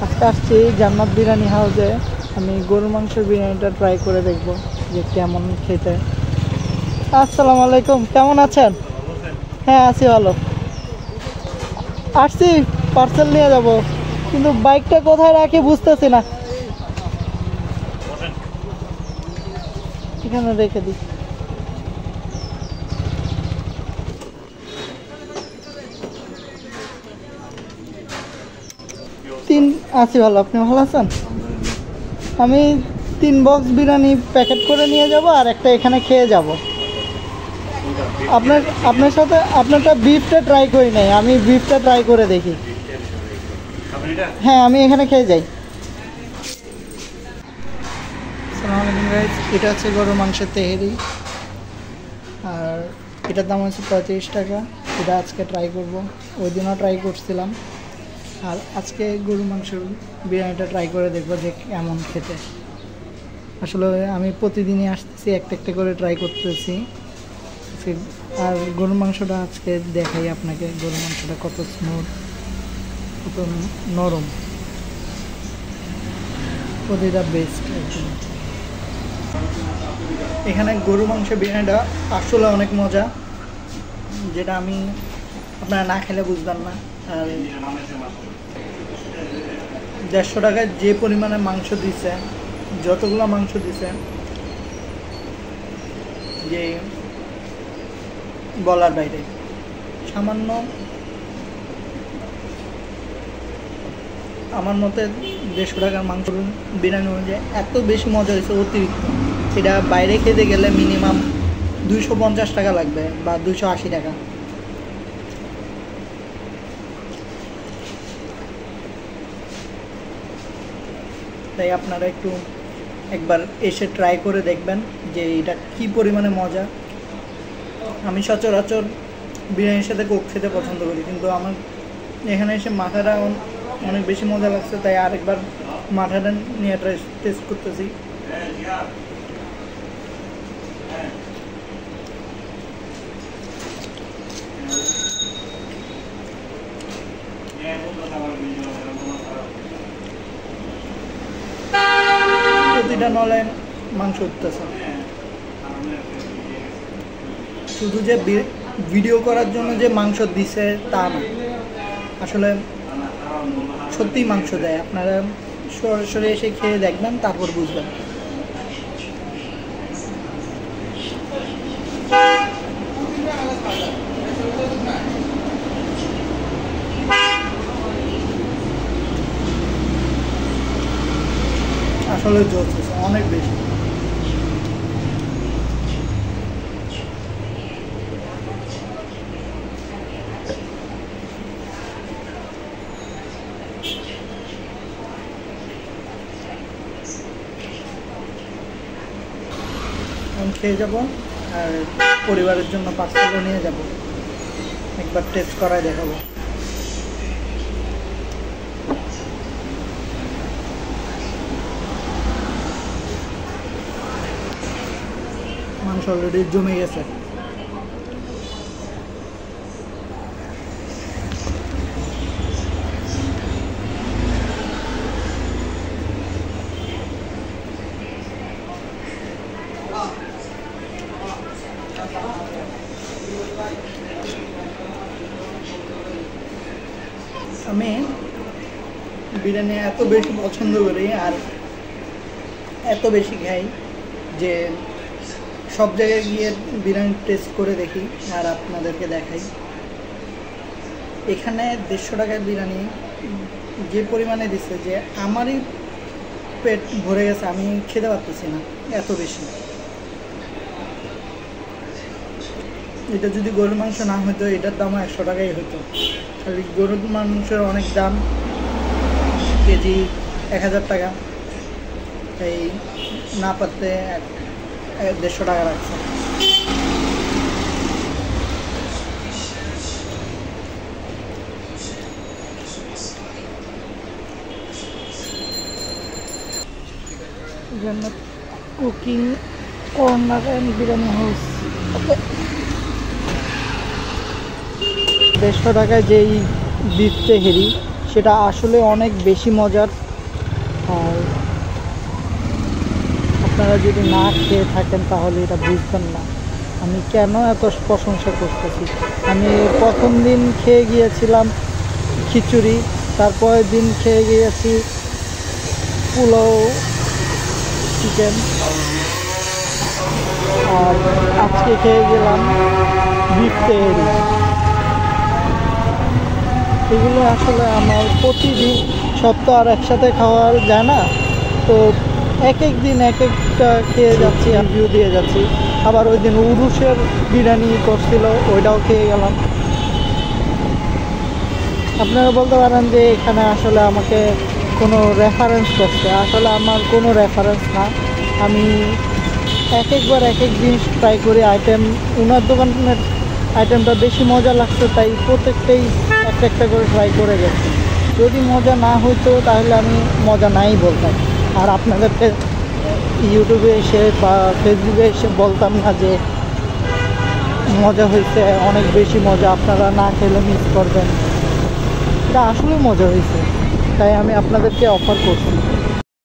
আজকে আসছি জান্নাত বিরিয়ানি হাউসে। আমি গরুর মাংসের বিরিয়ানিটা ট্রাই করে দেখব যে কেমন খেতে। আসসালামু আলাইকুম, কেমন আছেন? হ্যাঁ আছি ভালো। আসছি পার্সেল নিয়ে যাব, কিন্তু বাইকটা কোথায় রাখি বুঝতেছি না। এখানে রেখে দিই। আছি ভালো, আপনি ভালো আছেন? আমি 3 বক্স বিরিয়ানি প্যাকেট করে নিয়ে যাব আর একটা এখানে খেয়ে যাব। আপনার সাথে আপনারটা বিফটা ট্রাই করি নাই, আমি বিফটা ট্রাই করে দেখি। হ্যাঁ আমি এখানে খেয়ে যাই। আসসালামু আলাইকুম গাইস, এটা হচ্ছে গরুর মাংসের তেহেরি আর এটার দাম হচ্ছে 35 টাকা। এটা আজকে ট্রাই করব, ওই দিনও ট্রাই করছিলাম আর আজকে গরুর মাংসের বিরিয়ানিটা ট্রাই করে দেখবো যে কেমন খেতে। আসলে আমি প্রতিদিনই আসতেছি, একটা একটা করে ট্রাই করতেছি। আর গরুর মাংসটা আজকে দেখাই আপনাকে, গরুর মাংসটা কত স্মুথ, কত নরম, প্রতিটা বেস্ট একদম। এখানে গরুর মাংস বিরিয়ানিটা আসলে অনেক মজা, যেটা আমি আপনারা না খেলে বুঝবেন না। আর 150 টাকায় যে পরিমাণে মাংস দিছে, যতগুলো মাংস দিছে যে বলার বাইরে। সামান্য আমার মতে 150 টাকার মাংস বিরিয়ানি অনুযায়ী এত বেশি মজা হয়েছে, অতিরিক্ত। এটা বাইরে খেতে গেলে মিনিমাম 250 টাকা লাগবে বা 280 টাকা। তাই আপনারা একটু একবার এসে ট্রাই করে দেখবেন যে এটা কি পরিমাণে মজা। আমি সচরাচর বিরিয়ানির সাথে কোক খেতে পছন্দ করি, কিন্তু আমার এখানে এসে মাথাটা অনেক বেশি মজা লাগছে, তাই আরেকবার মাথাটা নিয়ে টেস্ট করতেছি। প্রতিটা নলে মাংস উঠতেছে। শুধু যে ভিডিও করার জন্য যে মাংস দিছে তা না, আসলে সত্যিই মাংস দেয়। আপনারা সরাসরি এসে খেয়ে দেখবেন, তারপর বুঝবেন। আসলে জোস আছে অনেক বেশি। আমি খেয়ে যাব আর পরিবারের জন্য পার্সেলও নিয়ে যাব, একবার টেস্ট করায় দেখাবো। মাংস অলরেডি জমে গেছে। আমি বিরিয়ানি এত বেশি পছন্দ করি আর এত বেশি খাই যে সব জায়গায় গিয়ে বিরিয়ানি টেস্ট করে দেখি আর আপনাদেরকে দেখাই। এখানে 150 টাকার বিরিয়ানি যে পরিমাণে দিচ্ছে যে আমারই পেট ভরে গেছে, আমি খেতে পারতেছি না, এত বেশি। এটা যদি গরুর মাংস না হতো এটার দামও 100 টাকাই হতো। খালি গরুর মাংসের অনেক দাম, কেজি 1000 টাকা, তাই না পারতে 150 টাকা রাখছে। Cooking corner and biryani house. 150 টাকায় যেই বিফ তেহেরি সেটা আসলে অনেক বেশি মজার। আর আপনারা যদি না খেয়ে থাকেন তাহলে এটা বুঝবেন না আমি কেন এত প্রশংসা করতেছি। আমি প্রথম দিন খেয়ে গিয়েছিলাম খিচুড়ি, তারপরের দিন খেয়ে গিয়েছি পোলাও চিকেন, আর আজকে খেয়ে গেলাম বিফ তেহারি। এগুলো আসলে আমার প্রতিদিন, সব তো আর একসাথে খাওয়া যায় না, তো এক এক দিন এক একটা খেয়ে যাচ্ছি, রিভিউ দিয়ে যাচ্ছি। আবার ওই দিন উরুষের বিরিয়ানি করছিল, ওইটাও খেয়ে গেলাম। আপনারা বলতে পারেন যে এখানে আসলে আমাকে কোনো রেফারেন্স করছে, আসলে আমার কোনো রেফারেন্স না। আমি এক একবার এক এক জিনিস ট্রাই করি। আইটেম, ওনার দোকানের আইটেমটা বেশি মজা লাগছে তাই প্রত্যেকটাই একটা একটা করে ট্রাই করে গেছি। যদি মজা না হইতো তাহলে আমি মজা নাই বলতাম, আর আপনাদেরকে ইউটিউবে এসে বা ফেসবুকে এসে বলতাম না যে মজা হয়েছে, অনেক বেশি মজা, আপনারা না খেলে মিস করবেন। এটা আসলে মজা হয়েছে, তাই আমি আপনাদেরকে অফার করছি।